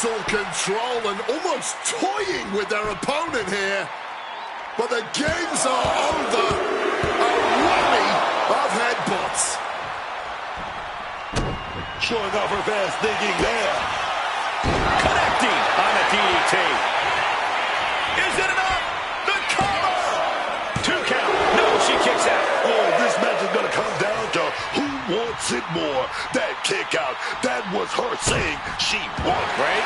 total control and almost toying with their opponent here. But the games are over. A rally of headbutts. Showing off her fast thinking there. Connecting on the DDT. Is it enough? The cover! 2 count. No, she kicks out. Oh, this match is going to come down to who wants it more. That kick out, that was her saying she won. Wait,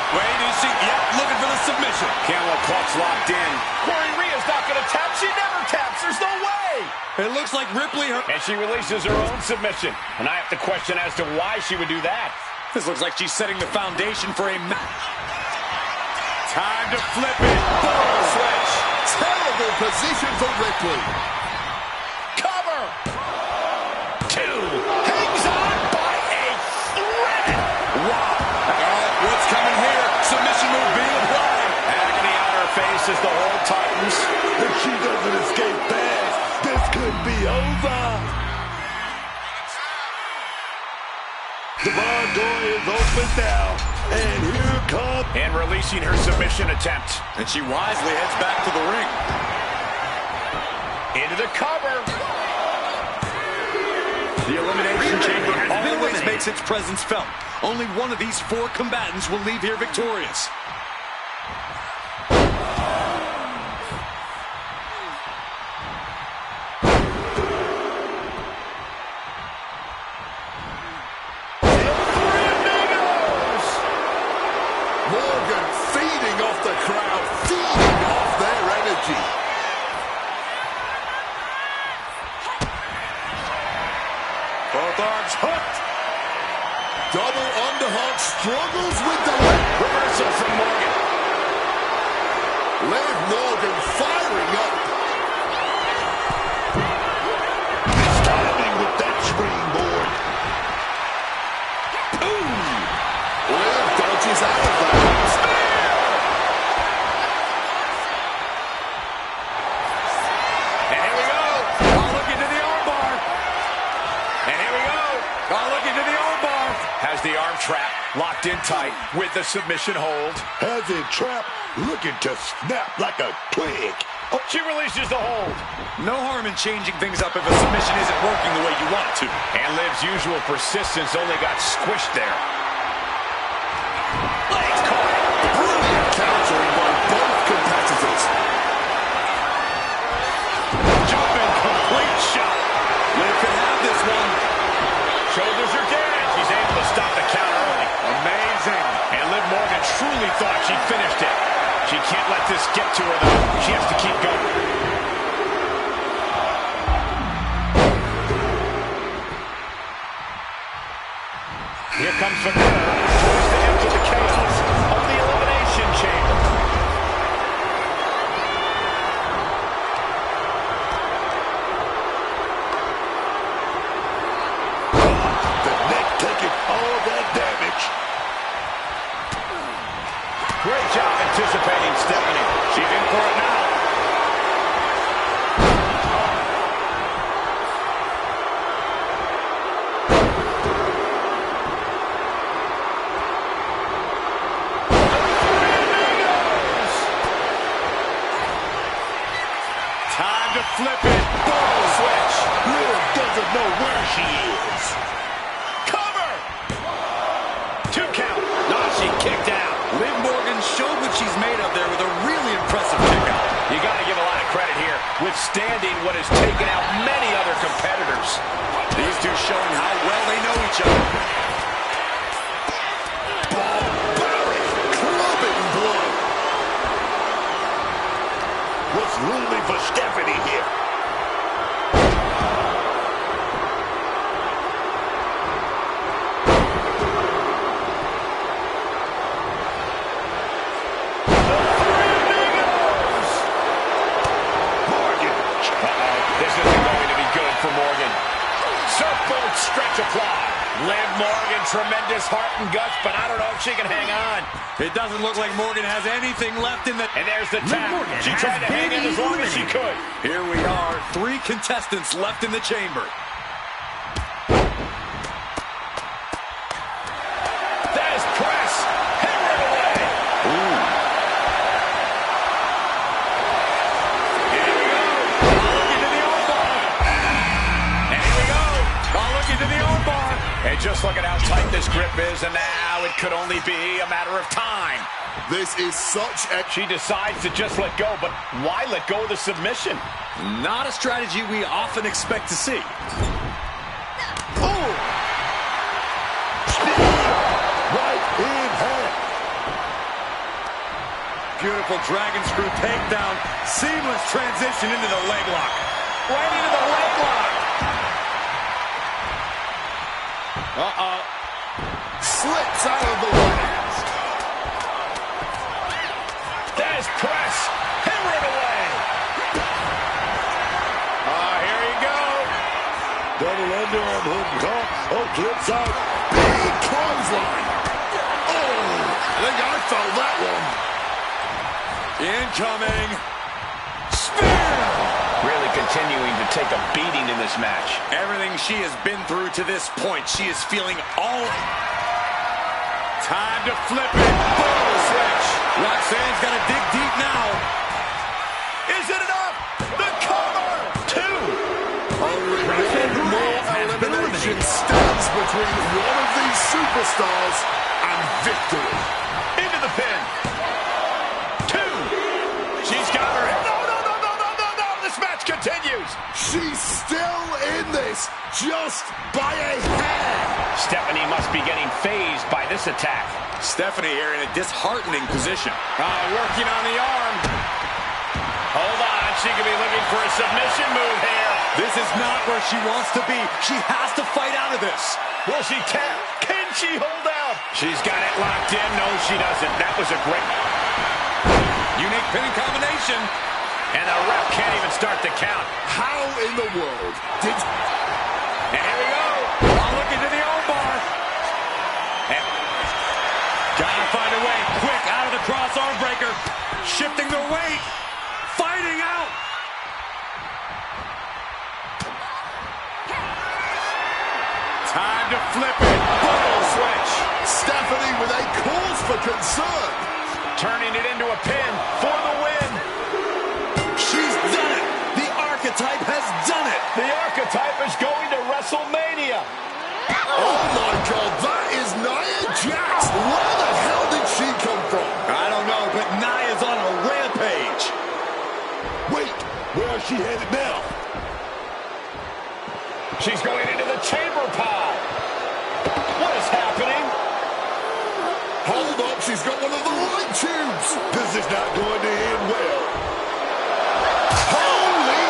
is she? Yep, looking for the submission. Camel clutch locked in. Corey Rhea's not going to tap. She never taps. There's no way. It looks like Ripley. And she releases her own submission. And I have to question as to why she would do that. This looks like she's setting the foundation for a match. Time to flip it. Ball switch. Terrible position for Ripley. Cover. 2. Hangs on by a thread. Wow. What's coming here? Submission move being applied. Agony on her face as the hold tightens. If she doesn't escape fast, this could be over. The barn door is open now, and here comes... And releasing her submission attempt. And she wisely heads back to the ring. Into the cover. The Elimination Chamber always makes its presence felt. Only one of these 4 combatants will leave here victorious. Morgan feeding off the crowd, feeding off their energy. Both arms hooked. Double underhook struggles with the leg. Reversal from Morgan. Liv Morgan firing up. Timing with that springboard. Boom! Liv dodges out of that. And here we go. Oh, look into the armbar. And here we go. Oh, look into the armbar. Has the arm trap locked in tight with the submission hold. Has it trapped, looking to snap like a twig. Oh, she releases the hold. No harm in changing things up if a submission isn't working the way you want it to. And Liv's usual persistence only got squished there. Legs caught. Brilliant countering by both competitors. Jumping complete shot. Liv can have this one. Shoulders are dead. She's able to stop the count early. Amazing. And Liv Morgan truly thought she finished it. She can't let this get to her, though. She has to keep going. Here comes Vanilla towards the edge of the chaos of the Elimination Chamber. The neck taking all that damage. Great job anticipating Stephanie. She's in for it now. Time to flip it. Ball switch. Liv doesn't know where she is. Cover. 2 count. No, she kicked out. Liv Morgan showed what she's made of there with a really impressive kick out. You got to give a lot of credit here, withstanding what has taken out many other competitors. These two showing how well they know each other. Barbaric, clubbing blow. What's looming for Stephanie here? This isn't going to be good for Morgan. Surfboard stretch applied. Liv Morgan, tremendous heart and guts, but I don't know if she can hang on. It doesn't look like Morgan has anything left in the... And there's the tap. She tried to hang in as long as she could. Here we are, 3 contestants left in the chamber. That is press. Hammered away. Just look at how tight this grip is, and now it could only be a matter of time. This is such a... She decides to just let go, but why let go of the submission? Not a strategy we often expect to see. Oh! Right in hand. Beautiful dragon screw takedown. Seamless transition into the leg lock. Right into the leg lock. Uh-oh. Slips out of the way. There's press. Hammer it away. Here you go. Double underarm hook caught. Oh, flips out. Big clothesline. Oh, I think I felt that one. Incoming. Spear! Really continuing to take a beating in this match. Everything she has been through to this point, she is feeling all... Time to flip it. Boom! Switch. Roxanne's got to dig deep now. Is it enough? The cover! 2. Only one more elimination stands between one of these superstars and victory. Into the pin. 2. She's got her. No. This match continues. She's still in this, just by a hair. Stephanie must be getting phased by this attack. Stephanie here in a disheartening position. Working on the arm. Hold on, she could be looking for a submission move here. This is not where she wants to be. She has to fight out of this. Will she tap? Can she hold out? She's got it locked in. No, she doesn't. That was a great... Unique pinning combination. And the ref can't even start the count. How in the world did... And here we go. Look into the arm bar. And... Gotta find a way quick out of the cross arm breaker. Shifting their weight. Fighting out. Time to flip it. Bubble switch. Stephanie with a cause for concern. Turning it into a pin for the win. She's done it. The archetype has done it. The archetype is going to WrestleMania. Oh my God, that is Nia Jax. Where the hell did she come from? I don't know, but Nia's on a rampage. Wait, where is she headed now? She's going into the chamber pod. What is happening? Hold up, she's got one of the light tubes. This is not going to end well. Holy!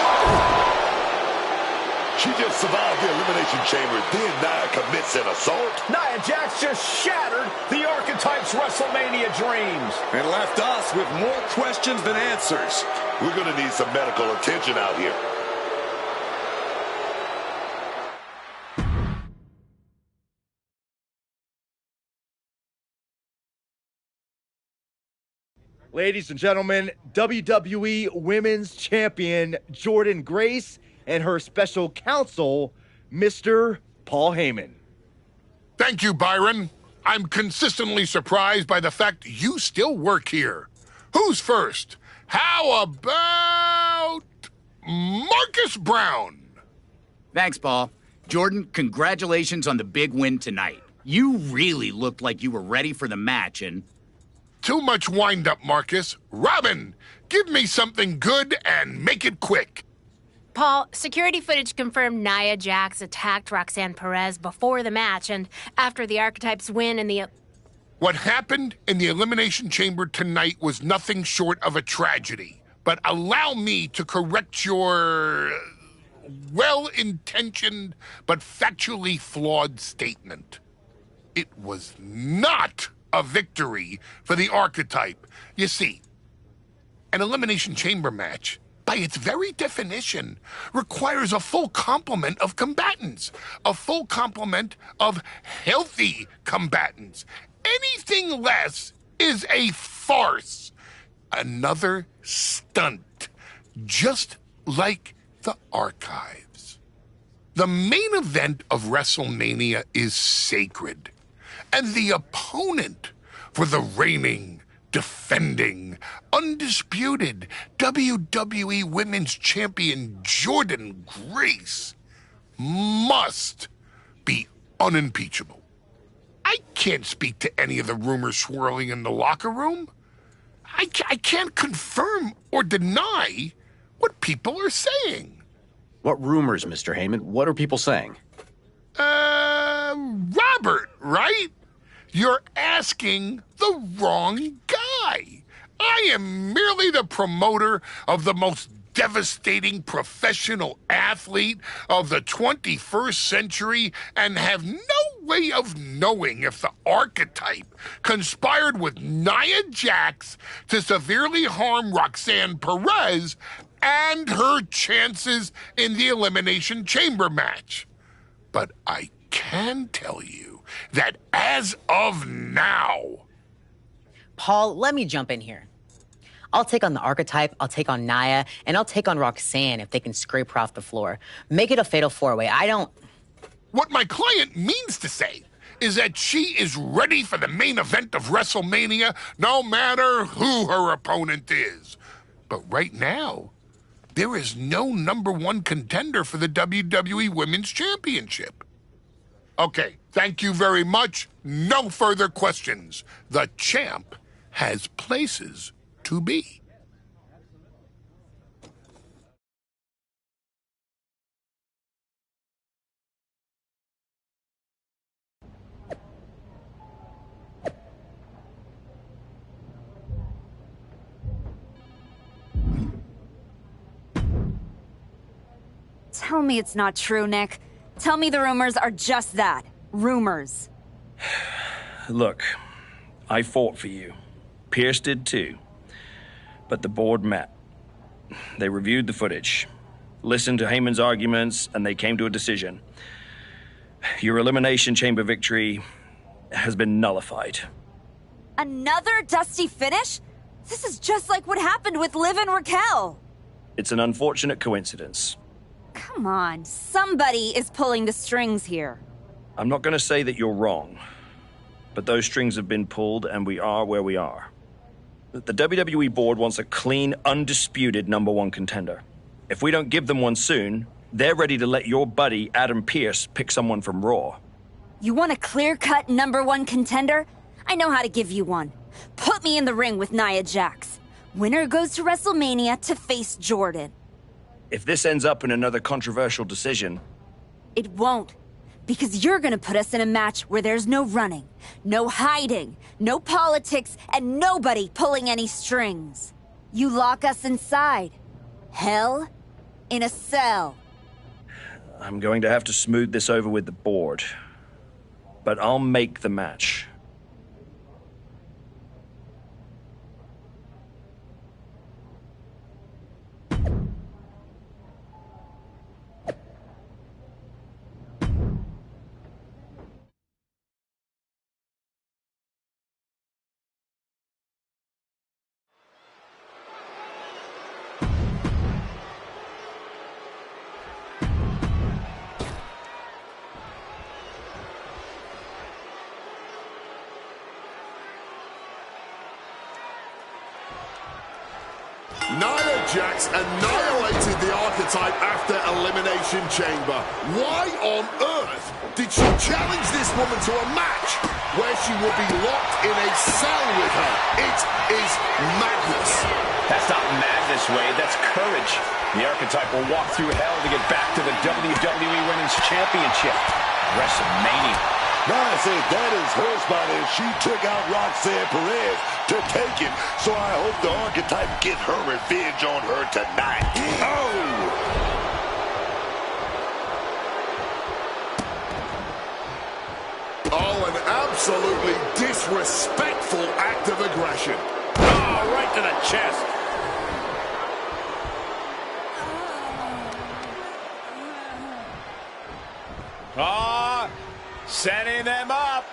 She just survived the Elimination Chamber, then Nia commits an assault. Nia Jax just shattered the Archetype's WrestleMania dreams. And left us with more questions than answers. We're going to need some medical attention out here. Ladies and gentlemen, WWE Women's Champion Jordynne Grace and her special counsel, Mr. Paul Heyman. Thank you, Byron. I'm consistently surprised by the fact you still work here. Who's first? How about Marcus Brown? Thanks, Paul. Jordan, congratulations on the big win tonight. You really looked like you were ready for the match, and... Too much wind-up, Marcus. Robin, give me something good and make it quick. Paul, security footage confirmed Nia Jax attacked Roxanne Perez before the match and after the Archetypes win in the... What happened in the Elimination Chamber tonight was nothing short of a tragedy. But allow me to correct your well-intentioned but factually flawed statement. It was not a victory for the Archetype. You see, an Elimination Chamber match, by its very definition, requires a full complement of combatants, a full complement of healthy combatants. Anything less is a farce, another stunt, just like the archives. The main event of WrestleMania is sacred, and the opponent for the reigning, defending, undisputed WWE Women's Champion Jordynne Grace must be unimpeachable. can't speak to any of the rumors swirling in the locker room. I can't confirm or deny what people are saying. What rumors, Mr. Heyman? What are people saying? Robert, right? You're asking the wrong guy. I am merely the promoter of the most devastating professional athlete of the 21st century and have no way of knowing if the archetype conspired with Nia Jax to severely harm Roxanne Perez and her chances in the Elimination Chamber match. But I can tell you that as of now... Paul, let me jump in here. I'll take on the archetype, I'll take on Nia, and I'll take on Roxanne if they can scrape her off the floor. Make it a fatal four-way. I don't... What my client means to say is that she is ready for the main event of WrestleMania, no matter who her opponent is. But right now, there is no #1 contender for the WWE Women's Championship. Okay, thank you very much. No further questions. The champ has places to be. Tell me it's not true, Nick. Tell me the rumors are just that. Rumors. Look, I fought for you. Pierce did too. But the board met. They reviewed the footage, listened to Heyman's arguments, and they came to a decision. Your Elimination Chamber victory has been nullified. Another dusty finish? This is just like what happened with Liv and Raquel. It's an unfortunate coincidence. Come on, somebody is pulling the strings here. I'm not going to say that you're wrong, but those strings have been pulled and we are where we are. The WWE board wants a clean, undisputed #1 contender. If we don't give them one soon, they're ready to let your buddy Adam Pearce pick someone from Raw. You want a clear-cut #1 contender? I know how to give you one. Put me in the ring with Nia Jax. Winner goes to WrestleMania to face Jordan. If this ends up in another controversial decision... It won't. Because you're gonna put us in a match where there's no running, no hiding, no politics, and nobody pulling any strings. You lock us inside. Hell in a cell. I'm going to have to smooth this over with the board. But I'll make the match. Nia Jax annihilated the archetype after Elimination Chamber. Why on earth did she challenge this woman to a match where she will be locked in a cell with her? It is madness. That's not madness, Wade. That's courage. The archetype will walk through hell to get back to the WWE Women's Championship. WrestleMania. Nia said that is her spot as she took out Roxanne Perez to take it. So I hope the archetype get her revenge on her tonight. Oh, an absolutely disrespectful act of aggression. Oh, right to the chest. Setting them up.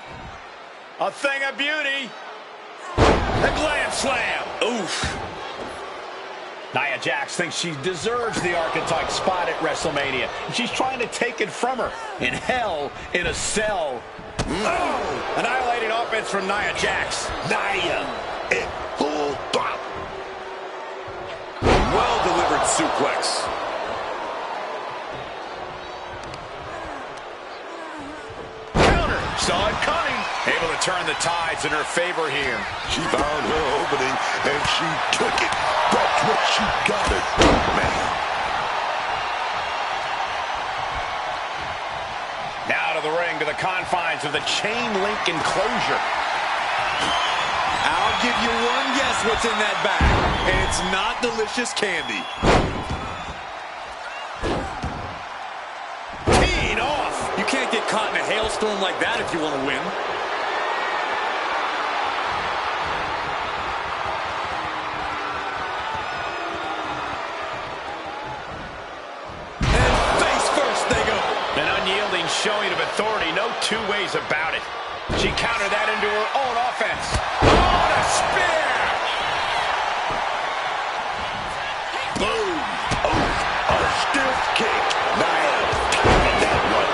A thing of beauty. The Glam Slam. Oof. Nia Jax thinks she deserves the archetype spot at WrestleMania. She's trying to take it from her. In hell, in a cell. Oh! Annihilating offense from Nia Jax. Nia at full bop. Well-delivered suplex. Saw it coming. Able to turn the tides in her favor here. She found her opening, and she took it. That's what she gotta do, man. Now to the ring, to the confines of the chain link enclosure. I'll give you one guess what's in that bag, and it's not delicious candy. Teeing off. You can't get caught in a hailstorm like that if you want to win. And face first they go. An unyielding showing of authority, no two ways about it. She countered that into her own offense. Oh, a spear! Boom! Oh, a stiff kick. Nia timing that one.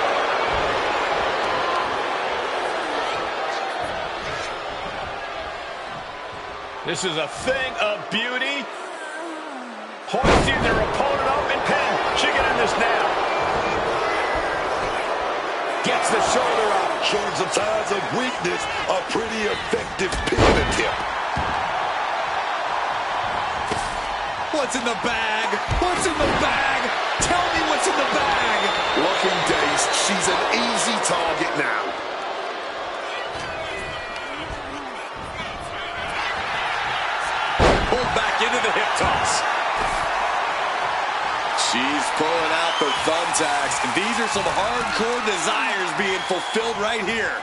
This is a thing of beauty. Hoisting their opponent up and pin. She can end this now. Gets the shoulder up. Showing some signs of weakness. A pretty effective pin attempt. What's in the bag? What's in the bag? Tell me what's in the bag. Looking dazed. She's an easy target now. Pulled back into the hip toss. She's pulling out the thumbtacks. These are some hardcore desires being fulfilled right here.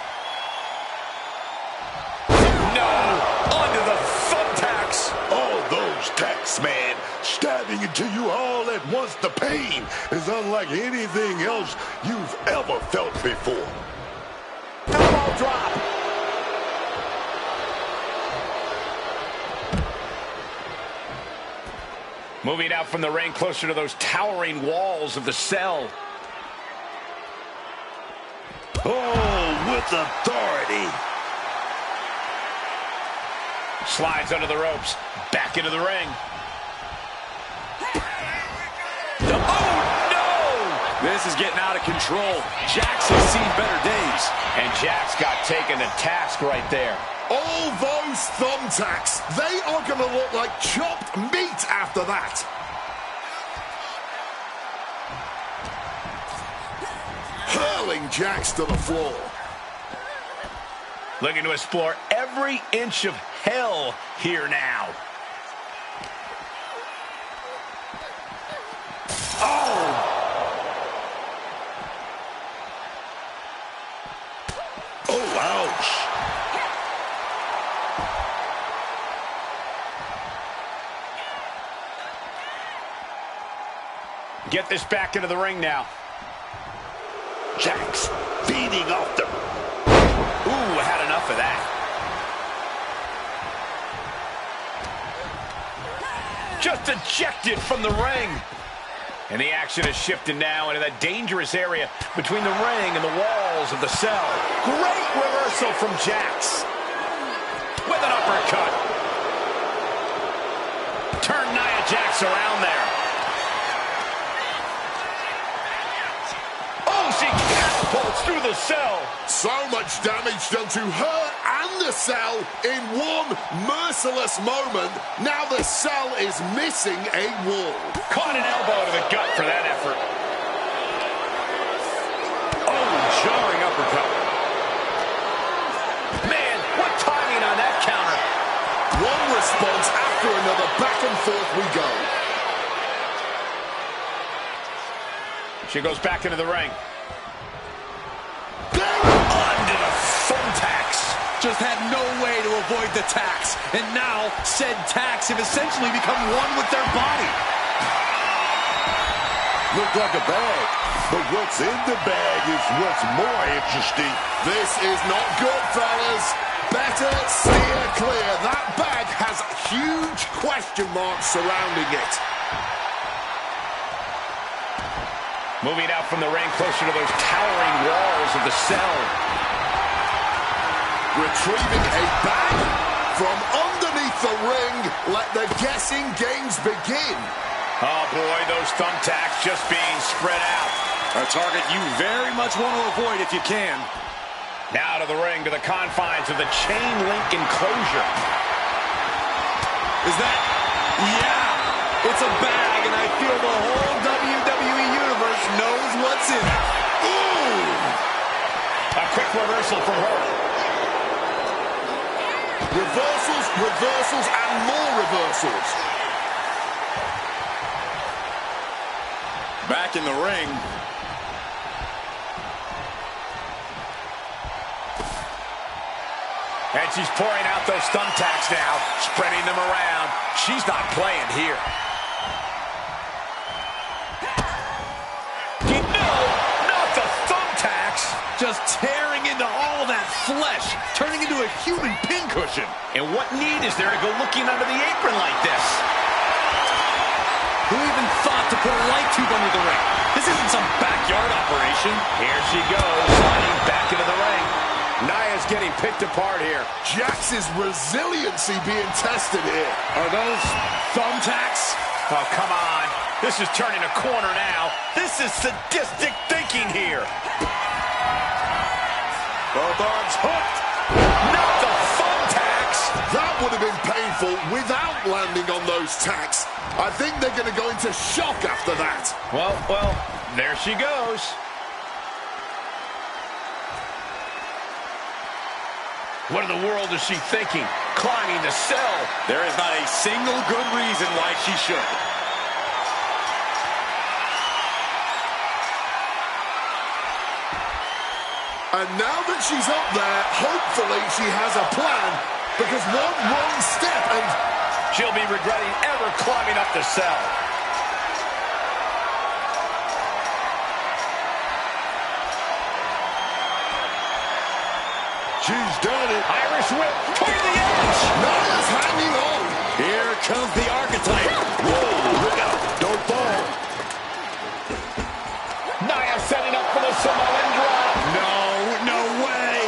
No! Onto the thumbtacks! All those tacks, man, stabbing into you all at once. The pain is unlike anything else you've ever felt before. Elbow drop! Moving out from the ring closer to those towering walls of the cell. Oh, with authority. Slides under the ropes. Back into the ring. Oh, no! This is getting out of control. Jax has seen better days. And Jax got taken to task right there. All those thumbtacks, they are going to look like chopped meat after that. Hurling Jax to the floor. Looking to explore every inch of hell here now. Oh! Oh, ouch. Get this back into the ring now. Jax feeding off them. Ooh, had enough of that. Just ejected from the ring. And the action has shifted now into that dangerous area between the ring and the walls of the cell. Great reversal from Jax. With an uppercut. Turn Nia Jax around there. Oh, she catapults through the cell. So much damage done to her and the cell in one merciless moment. Now the cell is missing a wall. Caught an elbow to the gut for that effort. Oh, jarring uppercut. Man, what timing on that counter. One response after another. Back and forth we go. She goes back into the ring. Under the thumbtacks. Just had no way to avoid the tacks. And now, said tacks have essentially become one with their body. Look like a bag, but what's in the bag is what's more interesting. This is not good, fellas. Better steer clear. That bag has huge question marks surrounding it. Moving out from the ring closer to those towering walls of the cell. Retrieving a bag from underneath the ring. Let the guessing games begin. Oh boy, those thumbtacks just being spread out. A target you very much want to avoid if you can. Now to the ring, to the confines of the chain link enclosure. Is that? Yeah! It's a bag, and I feel the whole WWE Universe knows what's in it. Ooh! A quick reversal from her. Reversals, reversals, and more reversals. Back in the ring. And she's pouring out those thumbtacks now, spreading them around. She's not playing here. No, not the thumbtacks. Just tearing into all that flesh, turning into a human pincushion. And what need is there to go looking under the apron like this? Who even thought to put a light tube under the ring? This isn't some backyard operation. Here she goes, sliding back into the ring. Nia's getting picked apart here. Jax's resiliency being tested here. Are those thumbtacks? Oh, come on. This is turning a corner now. This is sadistic thinking here. Both arms hooked. Not the thumbtacks. That would have been painful without landing on those tacks. I think they're going to go into shock after that. Well, there she goes. What in the world is she thinking? Climbing the cell. There is not a single good reason why she should. And now that she's up there, hopefully she has a plan, because one wrong step and she'll be regretting ever climbing up the cell. She's done it. Irish whip toward the edge. Nia's hanging on. Here comes the archetype. Whoa, look out. Don't fall. Nia setting up for the Samoan drop. No way.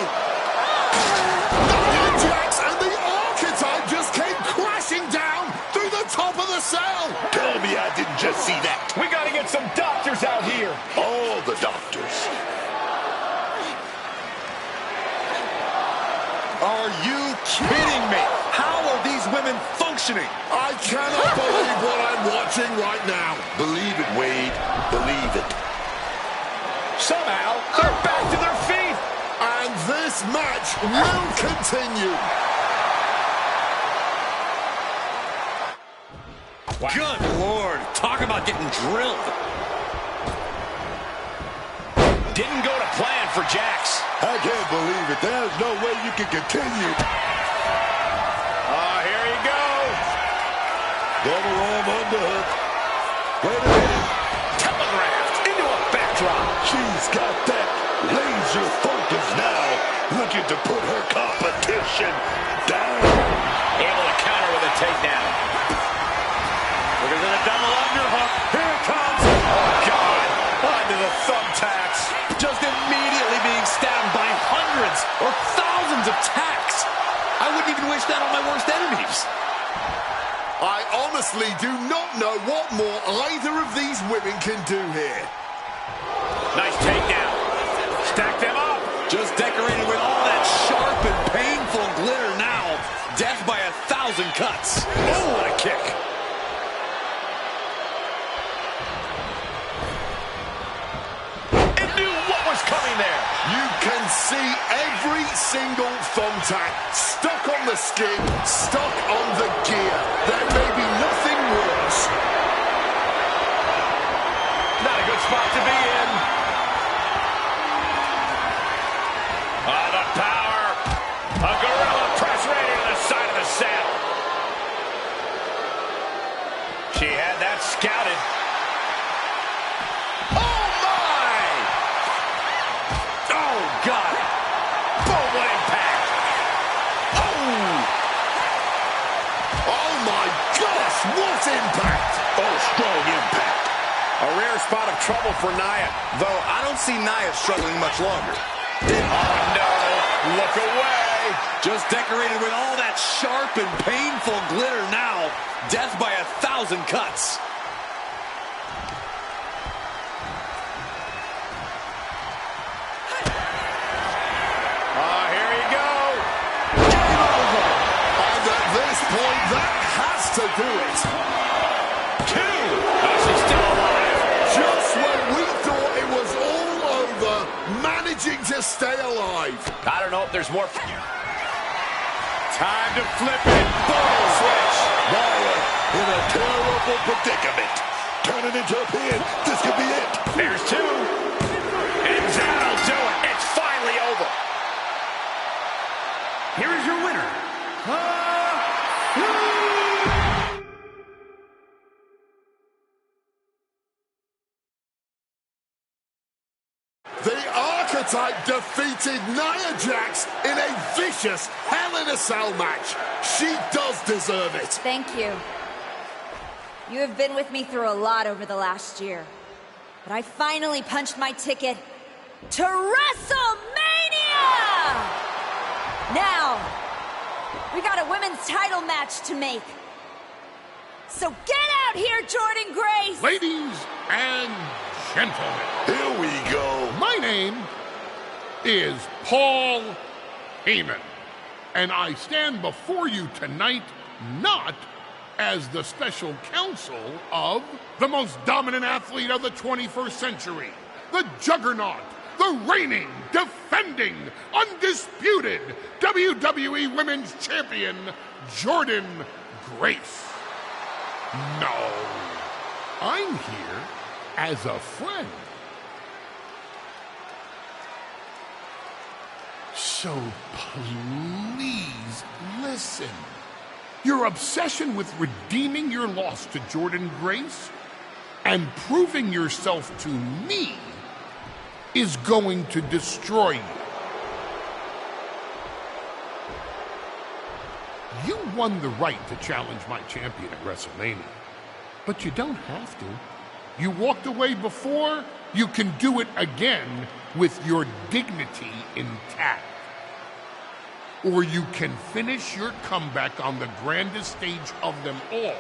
Nia Jax and the archetype just came crashing down through the top of the cell. Tell me I didn't just see that. We got to get some doctors out here. All the doctors. Are you kidding me? How are these women functioning? I cannot believe what I'm watching right now. Believe it, Wade. Believe it. Somehow, they're back to their feet. And this match will continue. Wow. Good Lord. Talk about getting drilled. Didn't go to plan for Jax. I can't believe it. There's no way you can continue. Here he goes. Double arm underhook. Wait a minute. Telegraphed into a backdrop. She's got that laser focus now. Looking to put her competition down. Able to counter with a takedown. Looking at a double underhook. Here it comes. Oh, God. Onto the thumbtacks. Just immediately being stabbed by hundreds or thousands of tacks. I wouldn't even wish that on my worst enemies. I honestly do not know what more either of these women can do here. Nice takedown. Stack them up. Just decorated with all that sharp and painful glitter now. Death by 1,000 cuts. Oh, what a kick. Coming there. You can see every single thumbtack stuck on the skin, stuck on the gear. There may be nothing worse. Not a good spot to be in. The power. A gorilla press right into the side of the saddle. She had that scouted. What impact! Oh, strong impact. A rare spot of trouble for Nia. Though I don't see Nia struggling much longer. Oh, no. Look away. Just decorated with all that sharp and painful glitter now. Death by 1,000 cuts. do it. 2. Oh, she's still alive. Just when we thought it was all over, managing to stay alive. I don't know if there's more. Time to flip it. Boom, switch. Nia in a terrible predicament. Turn it into a pin. This could be it. There's 2. And that'll do it. It's finally over. Here is your winner. The Archetype defeated Nia Jax in a vicious Hell in a Cell match. She does deserve it. Thank you. You have been with me through a lot over the last year. But I finally punched my ticket to WrestleMania! Now, we got a women's title match to make. So get out here, Jordynne Grace! Ladies and gentlemen. Here we go. My name is Paul Heyman, and I stand before you tonight not as the special counsel of the most dominant athlete of the 21st century, the juggernaut, the reigning, defending, undisputed WWE Women's Champion, Jordynne Grace. No, I'm here as a friend. So please listen. Your obsession with redeeming your loss to Jordynne Grace and proving yourself to me is going to destroy you. You won the right to challenge my champion at WrestleMania, but you don't have to. You walked away before, you can do it again with your dignity intact. Or you can finish your comeback on the grandest stage of them all,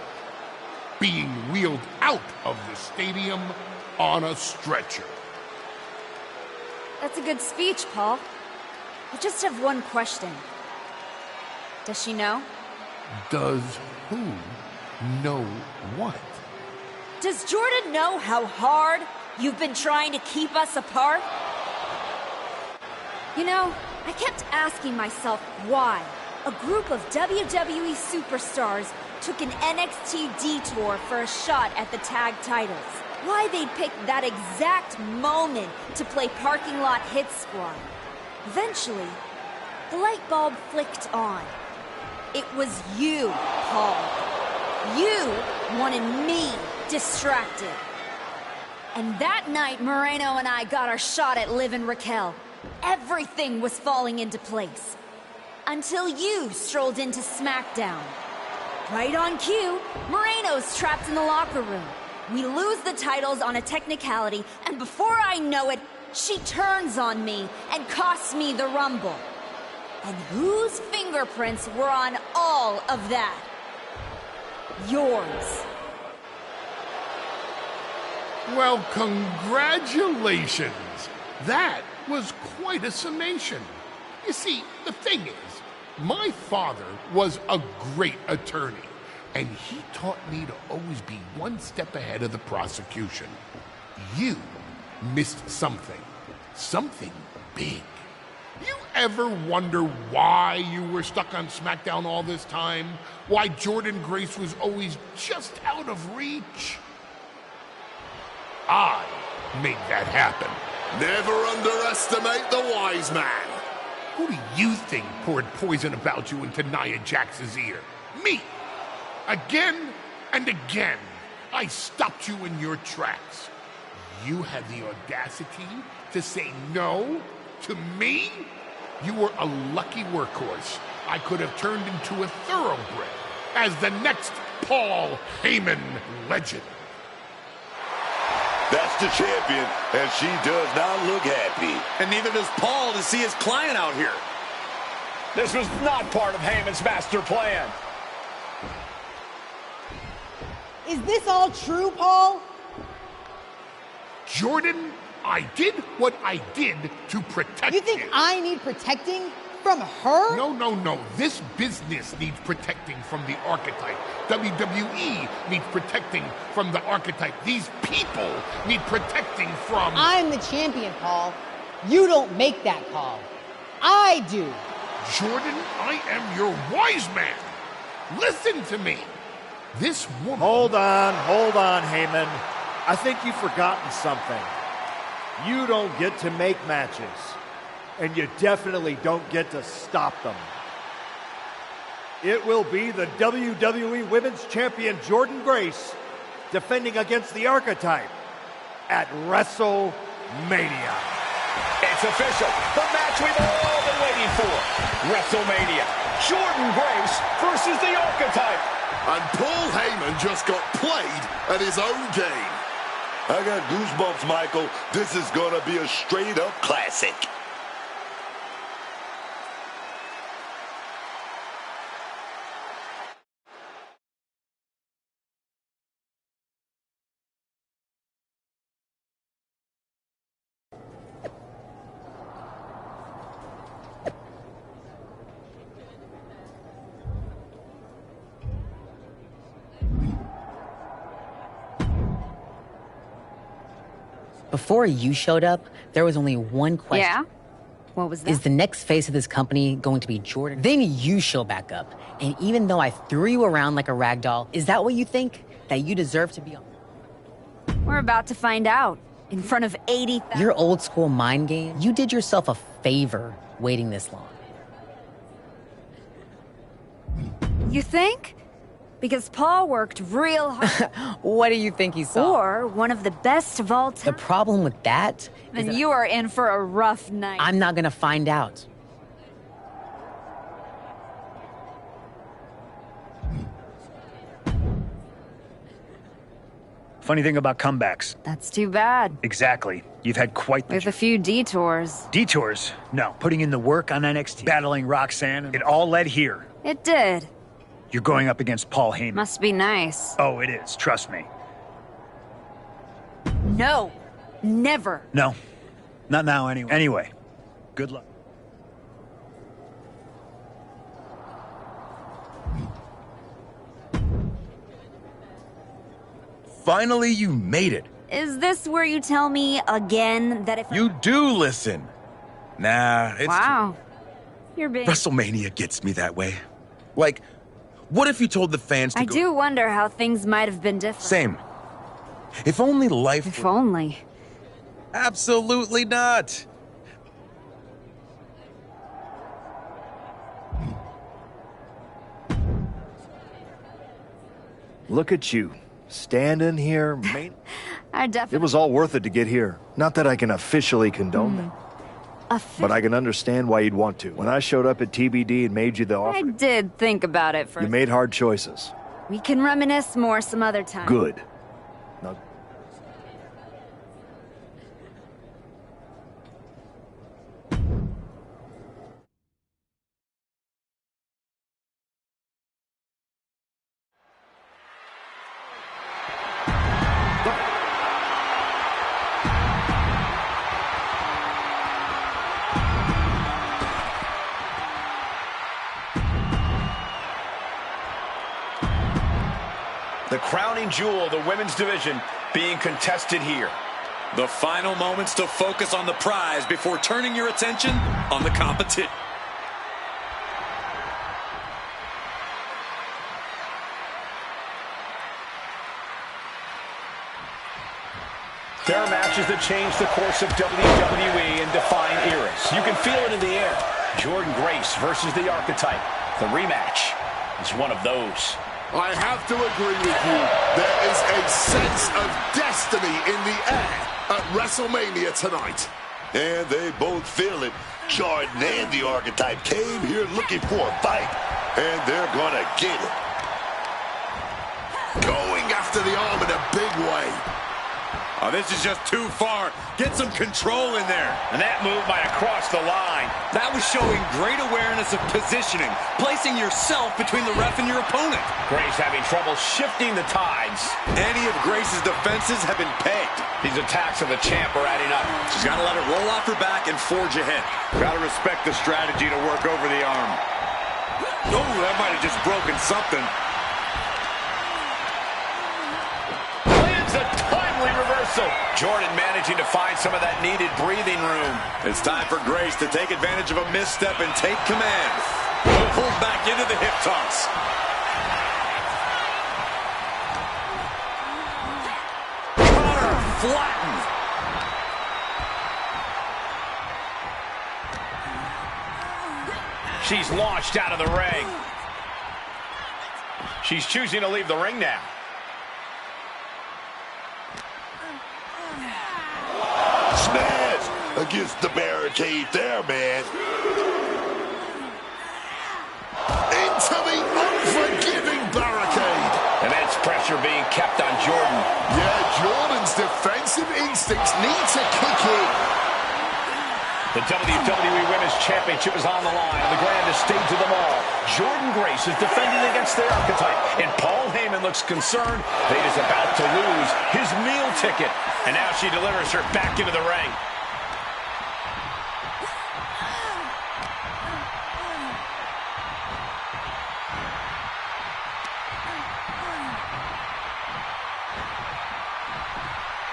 being wheeled out of the stadium on a stretcher. That's a good speech, Paul. I just have one question. Does she know? Does who know what? Does Jordynne know how hard you've been trying to keep us apart? You know, I kept asking myself why a group of WWE superstars took an NXT detour for a shot at the tag titles. Why they'd pick that exact moment to play parking lot hit squad. Eventually, the light bulb flicked on. It was you, Paul. You wanted me distracted. And that night, Moreno and I got our shot at Liv and Raquel. Everything was falling into place. Until you strolled into SmackDown. Right on cue, Moreno's trapped in the locker room. We lose the titles on a technicality, and before I know it, she turns on me and costs me the Rumble. And whose fingerprints were on all of that? Yours. Well, congratulations. That was quite a summation. You see, the thing is, my father was a great attorney, and he taught me to always be one step ahead of the prosecution. You missed something. Something big. You ever wonder why you were stuck on SmackDown all this time? Why Jordynne Grace was always just out of reach? I made that happen. Never underestimate the wise man. Who do you think poured poison about you into Nia Jax's ear? Me! Again and again, I stopped you in your tracks. You had the audacity to say no to me? You were a lucky workhorse I could have turned into a thoroughbred as the next Paul Heyman legend. That's the champion, and she does not look happy. And neither does Paul to see his client out here. This was not part of Heyman's master plan. Is this all true, Paul? Jordynne, I did what I did to protect you. You think I need protecting? from her? No. This business needs protecting from the archetype. WWE needs protecting from the archetype. These people need protecting from... I'm the champion, Paul. You don't make that call. I do. Jordan, I am your wise man. Listen to me. This woman... Hold on, Heyman. I think you've forgotten something. You don't get to make matches. And you definitely don't get to stop them. It will be the WWE Women's Champion Jordan Grace defending against the Archetype at WrestleMania. It's official. The match we've all been waiting for. WrestleMania. Jordan Grace versus the Archetype. And Paul Heyman just got played at his own game. I got goosebumps, Michael. This is gonna be a straight-up classic. Before you showed up, there was only one question. Yeah? What was that? Is the next face of this company going to be Jordan? Then you show back up. And even though I threw you around like a rag doll, is that what you think? That you deserve to be on? We're about to find out. In front of 80,000... Your old school mind game? You did yourself a favor waiting this long. You think? Because Paul worked real hard. What do you think he saw? Or one of the best of all time. The problem with that Then is you are in for a rough night. I'm not gonna find out. Funny thing about comebacks. That's too bad. Exactly. You've had quite the... With a few detours. Detours? No. Putting in the work on NXT. Battling Roxanne. It all led here. It did. You're going up against Paul Heyman. Must be nice. Oh, it is. Trust me. No. Never. No. Not now, anyway. Anyway, good luck. Finally, you made it. Is this where you tell me again that if... You do listen. Nah, it's... Wow. You're being... WrestleMania gets me that way. Like... What if you told the fans to I do wonder how things might have been different. Same. If only life... If only. Absolutely not. Look at you, standing here. I definitely... It was all worth it to get here. Not that I can officially condone them. But I can understand why you'd want to. When I showed up at TBD and made you the offer... I did think about it You made hard choices. We can reminisce more some other time. Good. Now... The crowning jewel of the women's division being contested here. The final moments to focus on the prize before turning your attention on the competition. There are matches that change the course of WWE and define eras. You can feel it in the air. Jordan Grace versus the Archetype. The rematch is one of those. I have to agree with you. There is a sense of destiny in the air at WrestleMania tonight. And they both feel it. Jordan and the Archetype came here looking for a fight, and they're gonna get it. Going after the arm in a big way. Oh, this is just too far. Get some control in there. And that move might have crossed the line. That was showing great awareness of positioning, placing yourself between the ref and your opponent. Grace having trouble shifting the tides. Any of Grace's defenses have been pegged. These attacks of the champ are adding up. She's got to let it roll off her back and forge ahead. Got to respect the strategy to work over the arm. Oh, that might have just broken something. Lands a timely reversal. Jordan managing to find some of that needed breathing room. It's time for Grace to take advantage of a misstep and take command. Pulled back into the hip toss. Cutter flattened. She's launched out of the ring. She's choosing to leave the ring now. Smash against the barricade there, man. Into the unforgiving barricade. Immense pressure being kept on Jordan. Yeah, Jordan's defensive instincts need to kick in. The WWE Women's Championship is on the line on the grandest stage of them all. Jordan Grace is defending against the Archetype, and Paul Heyman looks concerned that he is about to lose his meal ticket. And now she delivers her back into the ring.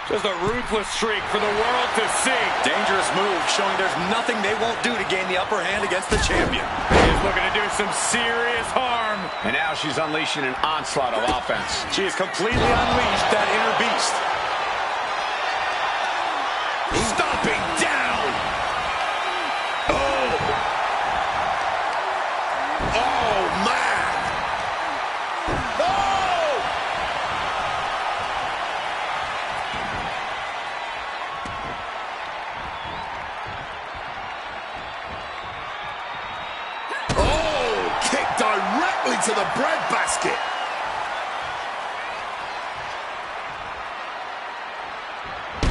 Just a ruthless streak for the world to see. Dangerous move, showing there's nothing they won't do to gain the upper hand against the champion. She's looking to do some serious harm. And now she's unleashing an onslaught of offense. She has completely unleashed that inner beast. Stomping down. Oh. Oh, man. Oh. Directly to the breadbasket.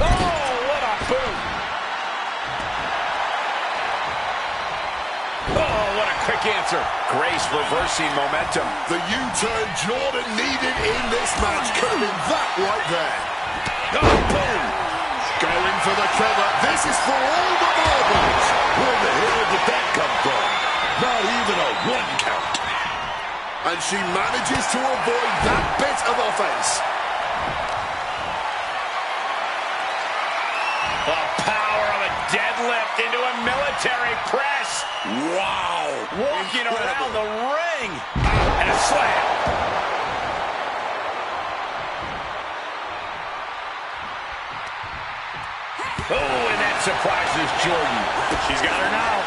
Oh, what a boot. Oh, what a quick answer. Grace reversing momentum. The U-turn Jordan needed in this match could have been that right there. Oh, boom. Going for the cover. This is for all the marbles. Where the hell did that come from? Not even a one count. And she manages to avoid that bit of offense. The power of a deadlift into a military press. Wow. Walking around the ring. And a slam. Oh, and that surprises Jordan. She's got her now.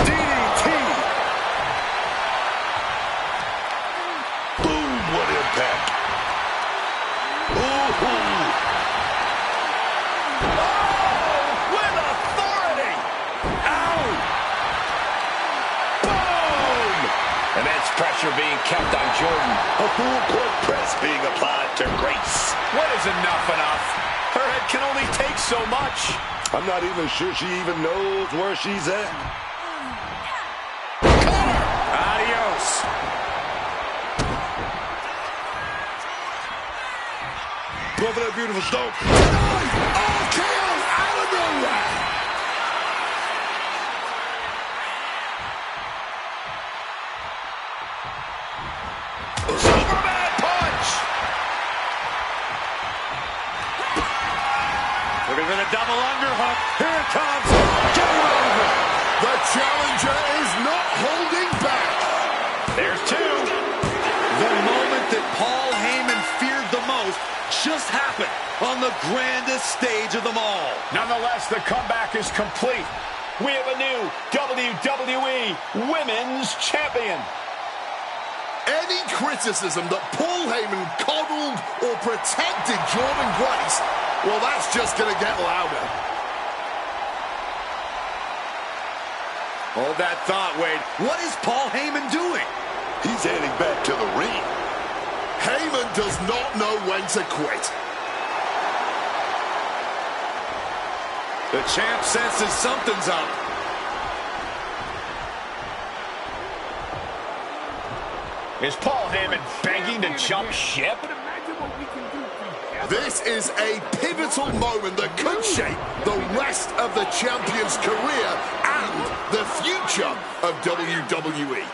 DDT. Boom, what impact. Ooh. Oh, with authority. Ow. Boom. Immense pressure being kept on Jordan. A full court press being applied to Grace. What is enough? Her head can only take so much. I'm not even sure she even knows where she's at. Adios. Go for that beautiful stomp. Oh, KO out of nowhere. Superman punch. Looking for the double underhook. Here it comes. Game over. The challenger is not holding back. There's two. The moment that Paul Heyman feared the most just happened on the grandest stage of them all. Nonetheless, the comeback is complete. We have a new WWE Women's Champion. Any criticism that Paul Heyman coddled or protected Jordan Grace, well, that's just going to get louder. Hold that thought, Wade. What is Paul Heyman doing? He's heading back to the ring. Heyman does not know when to quit. The champ senses something's up. Is Paul Heyman begging to jump ship? This is a pivotal moment that could shape the rest of the champion's career and the future of WWE.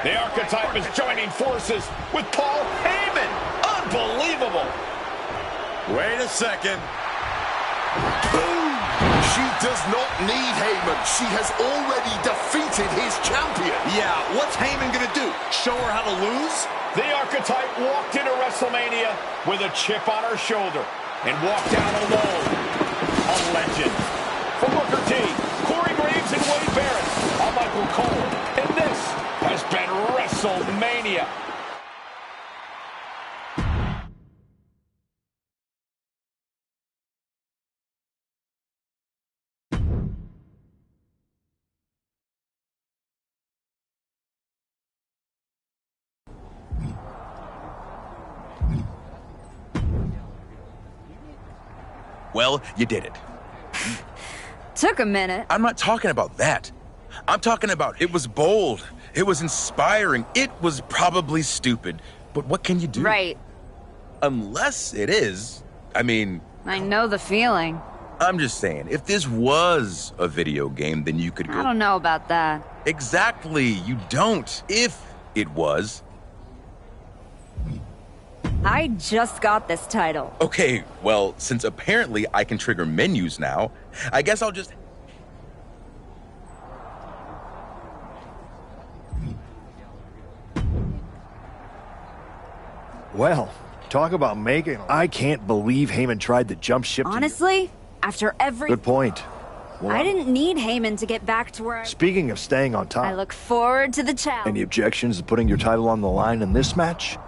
The Archetype is joining forces with Paul Heyman. Unbelievable. Wait a second. Boom! She does not need Heyman. She has already defeated his champion. Yeah, what's Heyman gonna do? Show her how to lose? The Archetype walked into WrestleMania with a chip on her shoulder and walked down alone. A legend. For Booker T, Corey Graves, and Wade Barrett, I'm Michael Cole, and this has been WrestleMania. Well, you did it. Took a minute. I'm not talking about that. I'm talking about it was bold. It was inspiring. It was probably stupid. But what can you do? Right. Unless it is. I mean... I know the feeling. I'm just saying, if this was a video game, then you could go... I don't know about that. Exactly. You don't. If it was... I just got this title. Okay, well, since apparently I can trigger menus now, I guess I'll just... Well, talk about making... I can't believe Heyman tried to jump ship. Honestly, after every... Good point. Well, I didn't need Heyman to get back to where Speaking of staying on top... I look forward to the challenge. Any objections to putting your title on the line in this match?